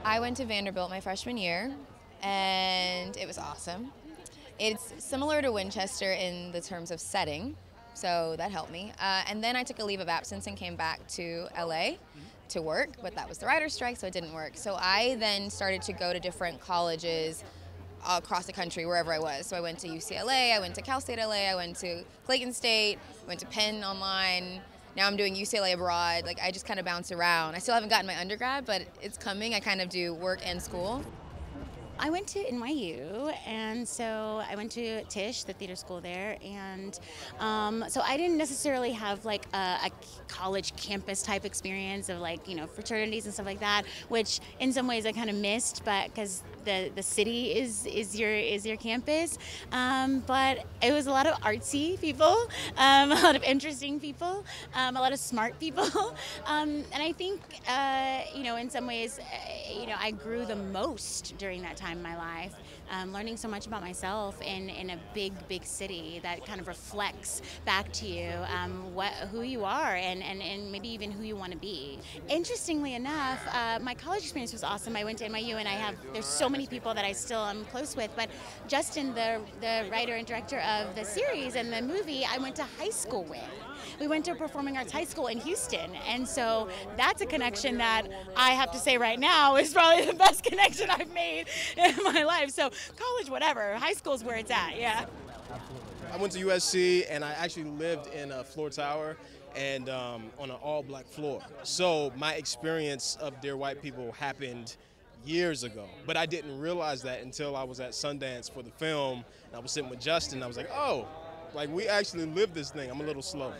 I went to Vanderbilt my freshman year, and it was awesome. It's similar to Winchester in the terms of setting, so that helped me. And then I took a leave of absence and came back to LA to work, but that was the writer's strike, so it didn't work. So I then started to go to different colleges across the country, wherever I was. So I went to UCLA, I went to Cal State LA, I went to Clayton State, went to Penn online. Now I'm doing UCLA abroad. Like, I just kind of bounce around. I still haven't gotten my undergrad, but it's coming. I kind of do work and school. I went to NYU, and so I went to Tisch, the theater school there, and so I didn't necessarily have like a college campus type experience of like, you know, fraternities and stuff like that, which in some ways I kind of missed, but because the city is your campus, but it was a lot of artsy people, a lot of interesting people, a lot of smart people, and I think you know, in some ways, you know, I grew the most during that time in my life, learning so much about myself in a big city that kind of reflects back to you who you are and maybe even who you want to be. Interestingly enough, my college experience was awesome. I went to NYU, and there's so many people that I still am close with, but Justin, the writer and director of the series and the movie, I went to high school with. We went to a performing arts high school in Houston, and so that's a connection that I have to say right now is probably the best connection I've made in my life. So college, whatever, high school's where it's at, yeah. I went to USC, and I actually lived in a floor tower and on an all-black floor. So my experience of Dear White People happened years ago, but I didn't realize that until I was at Sundance for the film, and I was sitting with Justin, and I was like, oh, like we actually lived this thing. I'm a little slow.